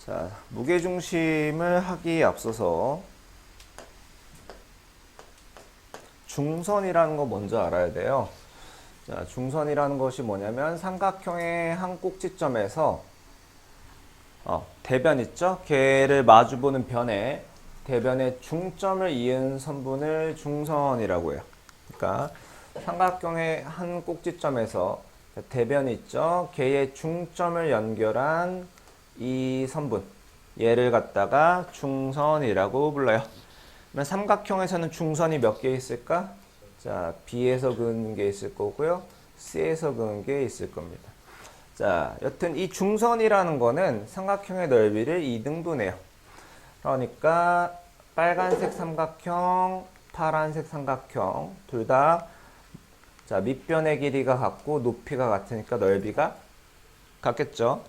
자, 무게중심을 하기에 앞서서 중선이라는 거 먼저 알아야 돼요. 자, 중선이라는 것이 뭐냐면 삼각형의 한 꼭지점에서 대변 있죠? 걔를 마주보는 변에 대변의 중점을 이은 선분을 중선이라고 해요. 그러니까 삼각형의 한 꼭지점에서 대변이 있죠? 걔의 중점을 연결한 이 선분, 얘를 갖다가 중선이라고 불러요. 그러면 삼각형에서는 중선이 몇 개 있을까? 자, B에서 그은 게 있을 거고요. C에서 그은 게 있을 겁니다. 자, 여튼 이 중선이라는 거는 삼각형의 넓이를 2등분해요. 그러니까 빨간색 삼각형, 파란색 삼각형 둘 다 자, 밑변의 길이가 같고 높이가 같으니까 넓이가 같겠죠.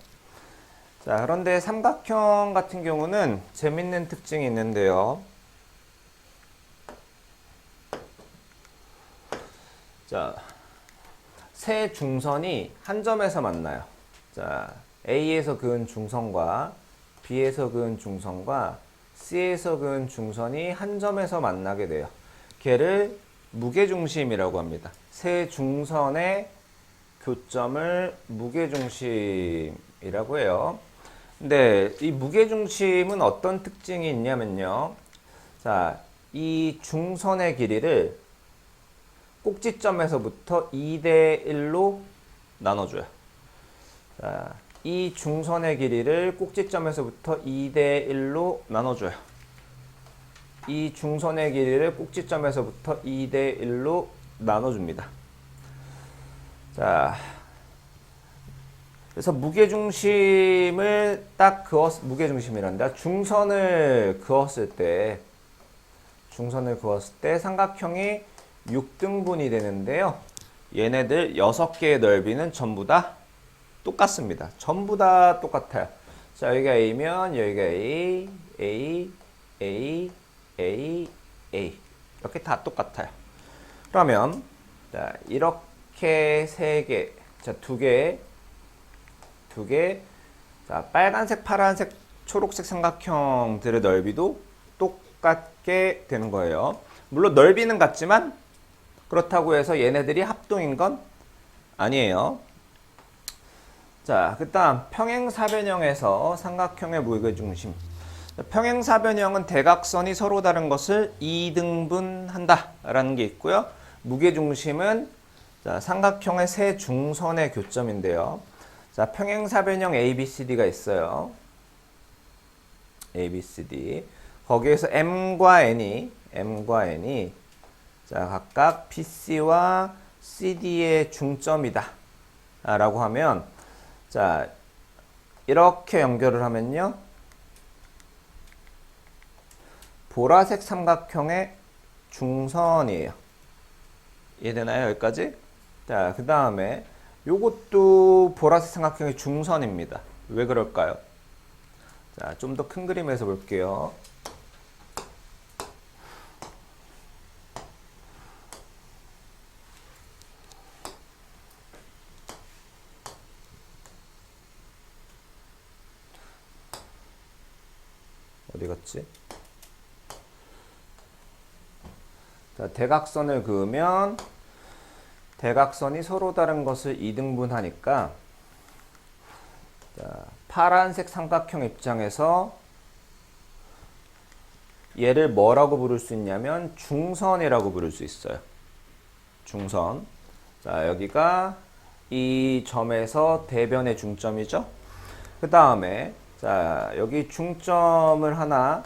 자, 그런데 삼각형 같은 경우는 재밌는 특징이 있는데요. 자, 세 중선이 한 점에서 만나요. 자, A에서 그은 중선과 B에서 그은 중선과 C에서 그은 중선이 한 점에서 만나게 돼요. 걔를 무게중심이라고 합니다. 세 중선의 교점을 무게중심이라고 해요. 근데 이 무게중심은 어떤 특징이 있냐면요. 자, 이 중선의 길이를 꼭지점에서부터 2대 1로 나눠줘요. 자, 이 중선의 길이를 꼭지점에서부터 2대 1로 나눠줘요. 이 중선의 길이를 꼭지점에서부터 2대 1로 나눠줍니다. 자, 그래서 무게중심을 딱 무게중심이란다. 중선을 그었을 때 삼각형이 6등분이 되는데요. 얘네들 6개의 넓이는 전부 다 똑같습니다. 전부 다 똑같아요. 자, 여기가 A면 여기가 A, A, A, A, A. 이렇게 다 똑같아요. 그러면 자, 이렇게 3개, 자, 2개, 자, 빨간색, 파란색, 초록색 삼각형들의 넓이도 똑같게 되는 거예요. 물론 넓이는 같지만 그렇다고 해서 얘네들이 합동인 건 아니에요. 자, 그 다음 평행사변형에서 삼각형의 무게중심. 평행사변형은 대각선이 서로 다른 것을 2등분한다 라는 게 있고요. 무게중심은 자, 삼각형의 세 중선의 교점인데요. 자, 평행사변형 ABCD가 있어요. ABCD. 거기에서 M과 N이 자, 각각 BC와 CD의 중점이다 라고 하면 자, 이렇게 연결을 하면요. 보라색 삼각형의 중선이에요. 이해되나요? 여기까지? 자, 그 다음에 요것도 보라색 삼각형의 중선입니다. 왜 그럴까요? 자, 좀 더 큰 그림에서 볼게요. 어디 갔지? 자, 대각선을 그으면 대각선이 서로 다른 것을 2등분하니까 자, 파란색 삼각형 입장에서 얘를 뭐라고 부를 수 있냐면 중선이라고 부를 수 있어요. 중선. 자, 여기가 이 점에서 대변의 중점이죠. 그 다음에 자, 여기 중점을 하나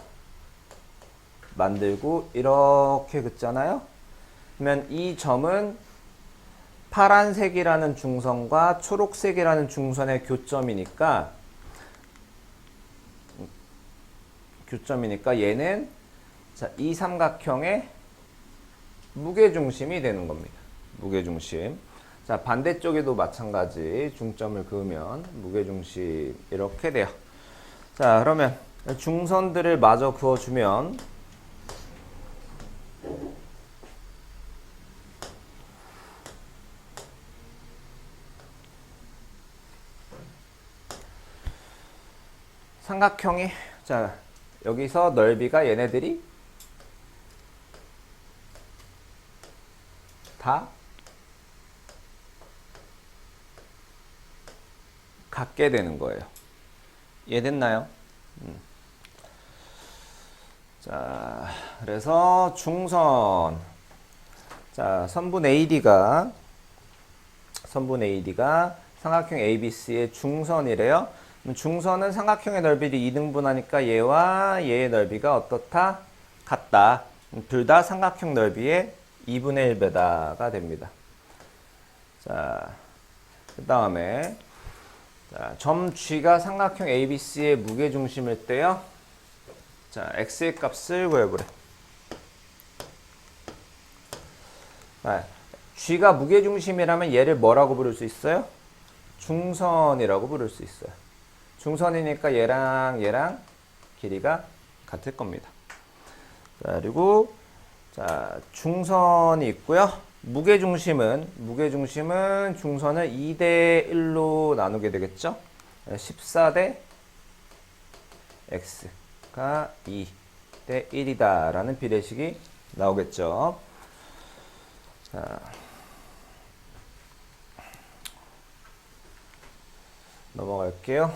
만들고 이렇게 긋잖아요. 그러면 이 점은 파란색이라는 중선과 초록색이라는 중선의 교점이니까 얘는 자, 이 삼각형의 무게중심이 되는 겁니다. 무게중심. 자, 반대쪽에도 마찬가지 중점을 그으면 무게중심 이렇게 돼요. 자, 그러면 중선들을 마저 그어주면 삼각형이, 자, 여기서 넓이가 얘네들이 다 같게 되는 거예요. 이해됐나요? 자, 그래서 중선. 자, 선분 AD가 삼각형 ABC의 중선이래요. 그럼 중선은 삼각형의 넓이를 2등분하니까 얘와 얘의 넓이가 어떻다? 같다. 둘 다 삼각형 넓이의 2분의 1배다가 됩니다. 자, 그 다음에 점 G가 삼각형 ABC의 무게중심일 때요. 자, X의 값을 구해보래. G가 무게중심이라면 얘를 뭐라고 부를 수 있어요? 중선이라고 부를 수 있어요. 중선이니까 얘랑 길이가 같을 겁니다. 자, 그리고 자, 중선이 있고요. 무게중심은 중선을 2대 1로 나누게 되겠죠? 14대 x가 2대 1이다 라는 비례식이 나오겠죠. 자, 넘어갈게요.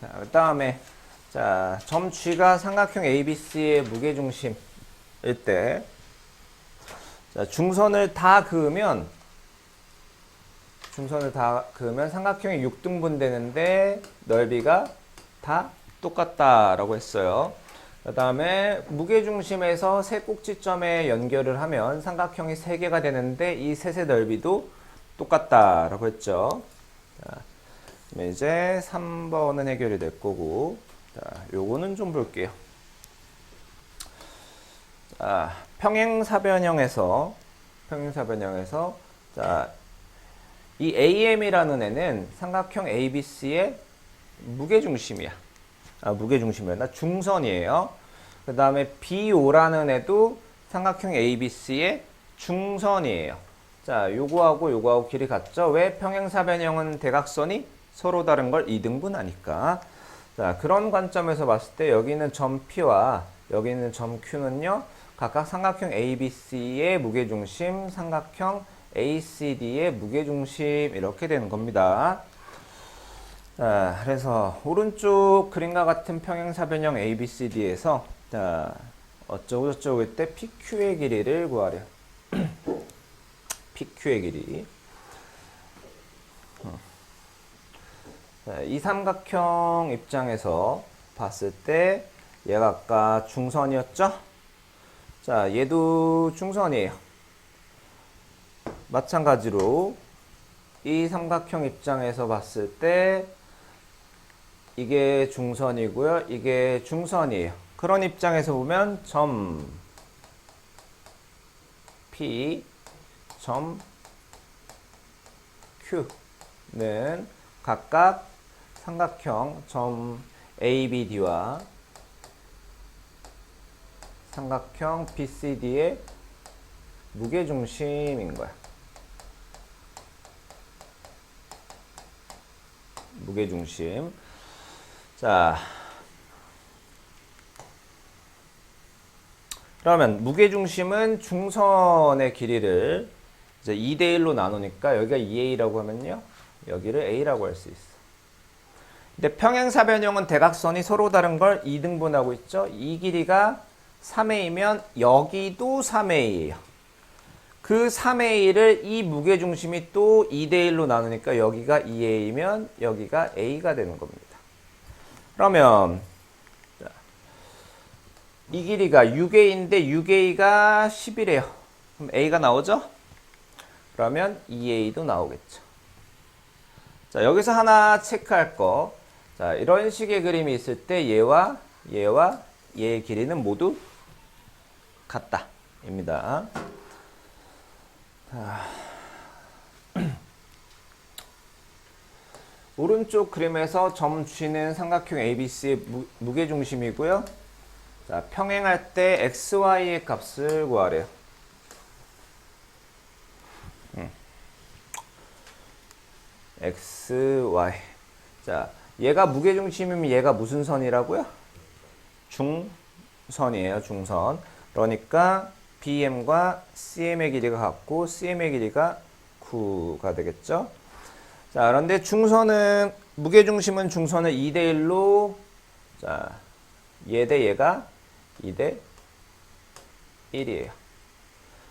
자, 그 다음에 자, 점 G가 삼각형 ABC의 무게중심일 때 자, 중선을 다 그으면 삼각형이 6등분 되는데 넓이가 다 똑같다라고 했어요. 그 다음에 무게중심에서 세 꼭지점에 연결을 하면 삼각형이 3개가 되는데 이 셋의 넓이도 똑같다라고 했죠. 자, 그럼 이제 3번은 해결이 될 거고, 자, 요거는 좀 볼게요. 자, 평행사변형에서 자, 이 AM이라는 애는 삼각형 ABC의 무게중심이야. 무게중심이었나? 중선이에요. 그 다음에 BO라는 애도 삼각형 ABC의 중선이에요. 자, 요거하고 길이 같죠? 왜? 평행사변형은 대각선이 서로 다른 걸 2등분하니까. 자, 그런 관점에서 봤을 때 여기는 점 P와 여기는 점 Q는요, 각각 삼각형 ABC의 무게중심, 삼각형 ACD의 무게중심 이렇게 되는 겁니다. 자, 그래서 오른쪽 그림과 같은 평행사변형 ABCD에서 자, 어쩌고저쩌고 할 때 PQ의 길이를 구하려. PQ의 길이. 자, 이 삼각형 입장에서 봤을 때 얘가 아까 중선이었죠? 자, 얘도 중선이에요. 마찬가지로 이 삼각형 입장에서 봤을 때 이게 중선이고요. 이게 중선이에요. 그런 입장에서 보면 점 P, 점 Q는 각각 삼각형 점 ABD와 삼각형 BCD의 무게중심인 거야. 무게중심. 자, 그러면 무게중심은 중선의 길이를 이제 2대 1로 나누니까 여기가 2A라고 하면요, 여기를 A라고 할 수 있어. 근데 평행사변형은 대각선이 서로 다른 걸 2등분하고 있죠. 이 길이가 3A면 여기도 3A예요. 그 3A를 이 무게중심이 또 2대 1로 나누니까 여기가 2A면 여기가 A가 되는 겁니다. 그러면 이 길이가 6A인데 6A가 10이래요. 그럼 A가 나오죠? 그러면 2A도 나오겠죠. 자, 여기서 하나 체크할 거. 자, 이런 식의 그림이 있을 때 얘와 얘의 길이는 모두 같다. 입니다. 자, 오른쪽 그림에서 점 G는 삼각형 ABC의 무게중심이고요. 자, 평행할 때 XY의 값을 구하래요. XY. 자, 얘가 무게중심이면 얘가 무슨 선이라고요? 중선이에요. 중선. 그러니까 BM과 CM의 길이가 같고 CM의 길이가 9가 되겠죠. 자, 그런데 중선은 무게중심은 중선을 2대 1로 자, 얘 대 얘가 2대 1이에요.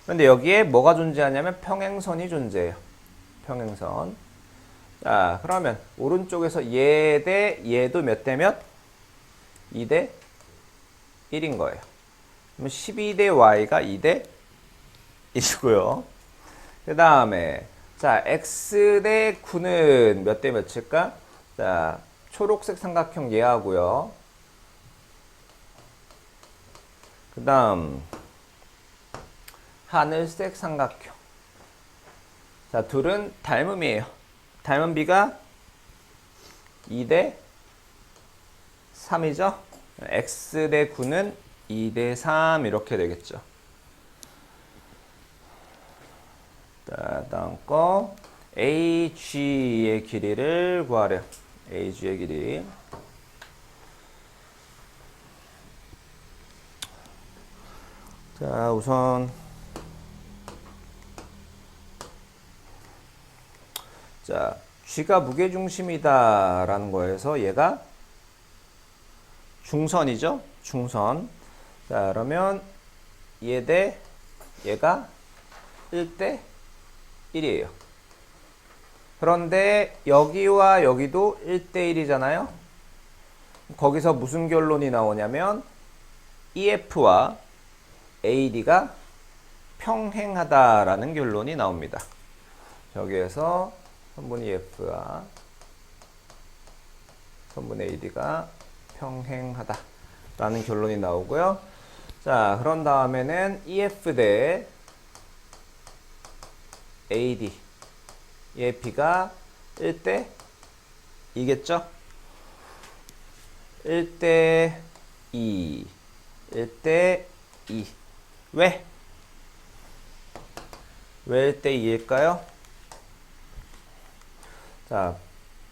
그런데 여기에 뭐가 존재하냐면 평행선이 존재해요. 평행선. 자, 그러면 오른쪽에서 얘 대 얘도 몇 대 몇? 2대 1인 거예요. 그럼 12대 y가 2대 1이고요. 그 다음에 자, x 대 9는 몇 대 몇일까? 자, 초록색 삼각형 얘하고요. 그 다음 하늘색 삼각형. 자, 둘은 닮음이에요. 닮은 비가 2대 3이죠. x 대 9는 2대 3 이렇게 되겠죠. 자, 다음 거 AG의 길이를 구하래요. AG의 길이. 자, 우선 자, G가 무게중심이다 라는 거에서 얘가 중선이죠. 중선. 자, 그러면 얘 대 얘가 1대 1이에요. 그런데 여기와 여기도 1대 1이잖아요. 거기서 무슨 결론이 나오냐면 EF와 AD가 평행하다라는 결론이 나옵니다. 여기에서 선분 EF와 선분 AD가 평행하다라는 결론이 나오고요. 자, 그런 다음에는 EF 대 AD EF가 1대 2겠죠? 1대 2 1대 2 왜? 왜 1대 2일까요? 자,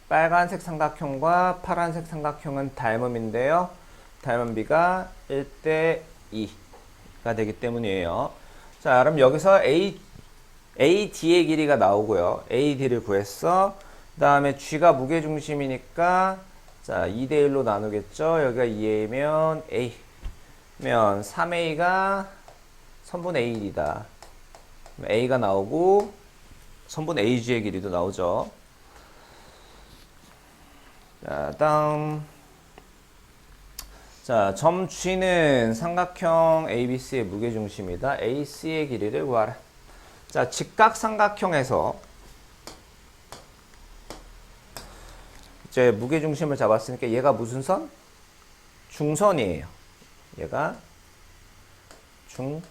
빨간색 삼각형과 파란색 삼각형은 닮음인데요. 닮음비가 1대 2가 되기 때문이에요. 자, 그럼 여기서 AD의 길이가 나오고요. AD를 구했어. 그 다음에 G가 무게중심이니까 자, 2대 1로 나누겠죠. 여기가 2A면 A 면 3A가 선분 A1이다. A가 나오고 선분 AG의 길이도 나오죠. 자, 다음 자, 점 G는 삼각형 ABC의 무게중심이다. AC의 길이를 구하라. 자, 직각삼각형에서 이제 무게중심을 잡았으니까 얘가 무슨 선? 중선이에요. 얘가 중선.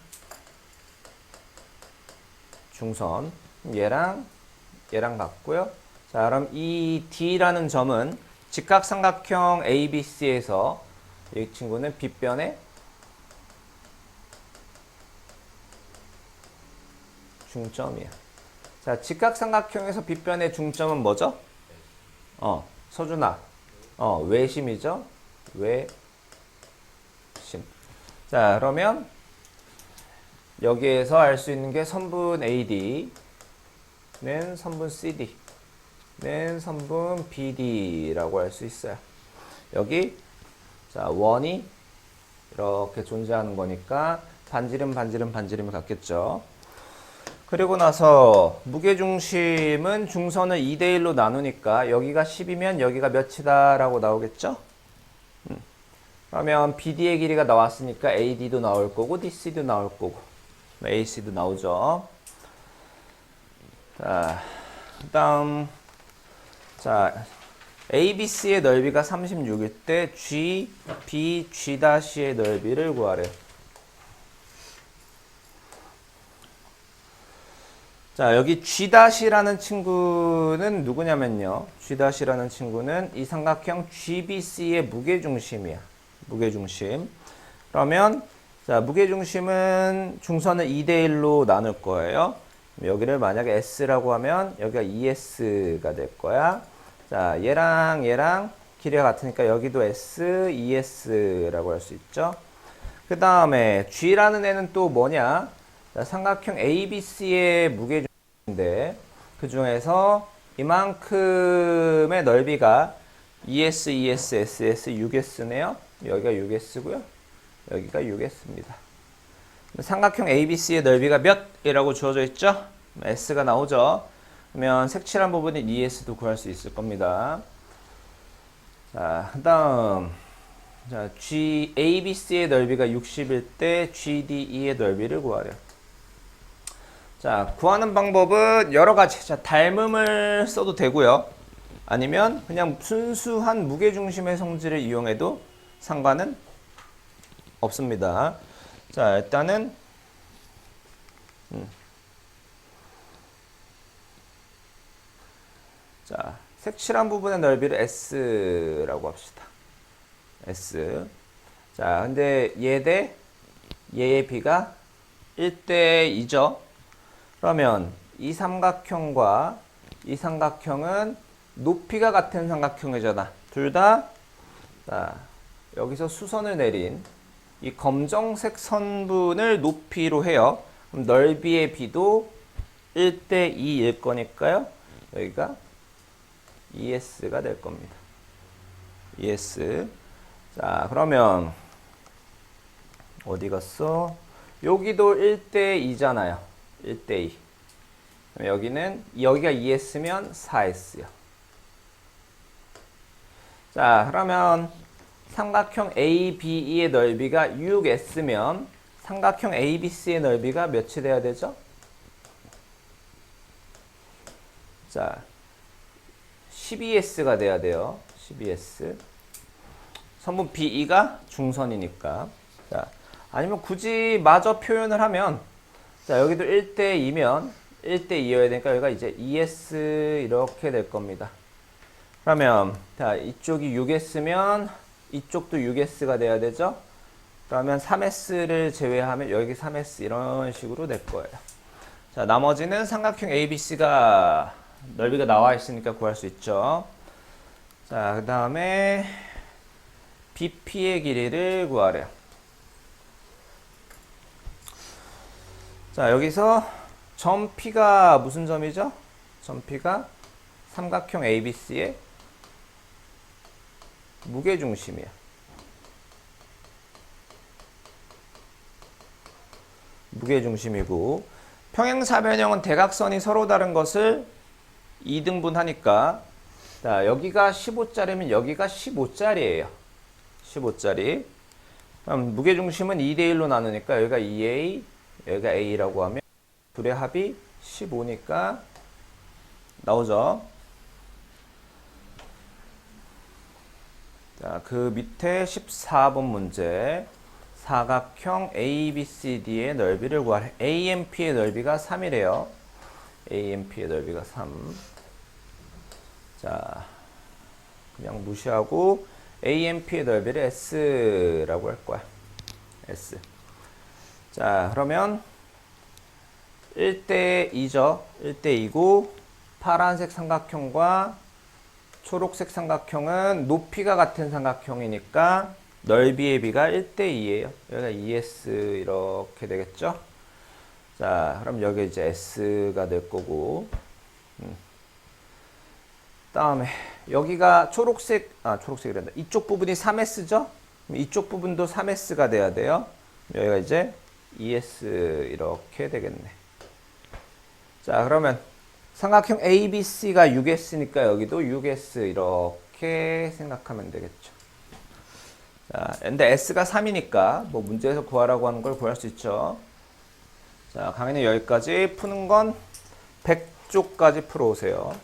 얘랑 같고요. 자, 그럼 이 D라는 점은 직각삼각형 ABC에서 이 친구는 빗변의 중점이야. 자, 직각삼각형에서 빗변의 중점은 뭐죠? 서준아. 외심이죠? 외심. 자, 그러면 여기에서 알 수 있는 게 선분 AD는 선분 CD는 선분 BD라고 할 수 있어요. 여기 자, 원이 이렇게 존재하는 거니까 반지름이 같겠죠. 그리고 나서 무게중심은 중선을 2대 1로 나누니까 여기가 10이면 여기가 몇이다 라고 나오겠죠. 그러면 BD의 길이가 나왔으니까 AD도 나올 거고 DC도 나올 거고 AC도 나오죠. 자, 그다음 자, ABC의 넓이가 36일 때 G의 넓이를 구하래. 자, 여기 G'라는 친구는 누구냐면요. G'라는 친구는 이 삼각형 GBC의 무게중심이야. 무게중심. 그러면 자, 무게중심은 중선을 2대 1로 나눌 거예요. 여기를 만약에 S라고 하면 여기가 ES가 될 거야. 자, 얘랑 길이가 같으니까 여기도 S, ES라고 할 수 있죠. 그 다음에 G라는 애는 또 뭐냐? 자, 삼각형 ABC의 무게중심인데 그 중에서 이만큼의 넓이가 ES, ES, SS, 6S네요. 여기가 6S고요. 여기가 6S입니다. 삼각형 ABC의 넓이가 몇이라고 주어져 있죠? S가 나오죠. 그러면 색칠한 부분인 ES도 구할 수 있을 겁니다. 자, 그 다음 자, ABC의 넓이가 60일 때 GDE의 넓이를 구하래요. 자, 구하는 방법은 여러 가지. 자, 닮음을 써도 되고요. 아니면 그냥 순수한 무게중심의 성질을 이용해도 상관은 없습니다. 자, 일단은 자, 색칠한 부분의 넓이를 S라고 합시다. S. 자, 근데 얘 대 얘의 비가 1대 2죠. 그러면 이 삼각형과 이 삼각형은 높이가 같은 삼각형이잖아. 둘 다 여기서 수선을 내린 이 검정색 선분을 높이로 해요. 그럼 넓이의 비도 1대 2일 거니까요. 여기가 ES가 될 겁니다. ES. 자, 그러면 어디 갔어? 여기도 1대 2잖아요. 1대 2. 여기가 2S면 4S요. 자, 그러면 삼각형 ABE의 넓이가 6S면 삼각형 ABC의 넓이가 몇이 돼야 되죠? 자, 12S가 돼야 돼요. 12S. 선분 BE가 중선이니까. 자, 아니면 굳이 마저 표현을 하면, 자, 여기도 1대 2면 1대 2여야 되니까 여기가 이제 ES 이렇게 될 겁니다. 그러면, 자, 이쪽이 6S면 이쪽도 6S가 돼야 되죠? 그러면 3S를 제외하면 여기 3S 이런 식으로 될 거예요. 자, 나머지는 삼각형 ABC가 넓이가 나와 있으니까 구할 수 있죠. 자, 그 다음에 BP의 길이를 구하래요. 자, 여기서 점 P가 무슨 점이죠? 점 P가 삼각형 ABC의 무게중심이야. 무게중심이고 평행사변형은 대각선이 서로 다른 것을 2등분 하니까 자, 여기가 15짜리면 여기가 15짜리예요. 15짜리. 그럼 무게중심은 2대1로 나누니까 여기가 2A, 여기가 A라고 하면 둘의 합이 15니까 나오죠. 자, 그 밑에 14번 문제. 사각형 ABCD의 넓이를 구하래. AMP의 넓이가 3이래요. AMP의 넓이가 3. 자, 그냥 무시하고 AMP의 넓이를 S라고 할 거야. S. 자, 그러면 1대 2죠. 1대 2고 파란색 삼각형과 초록색 삼각형은 높이가 같은 삼각형이니까 넓이의 비가 1대 2예요. 여기가 ES 이렇게 되겠죠. 자, 그럼 여기 이제 S가 될 거고 다음에 여기가 초록색이란다. 이쪽 부분이 3S죠? 이쪽 부분도 3S가 돼야 돼요. 여기가 이제 ES 이렇게 되겠네. 자, 그러면 삼각형 ABC가 6S니까 여기도 6S 이렇게 생각하면 되겠죠. 자, 근데 S가 3이니까 뭐 문제에서 구하라고 하는 걸 구할 수 있죠. 자, 강의는 여기까지. 푸는 건 100쪽까지 풀어오세요.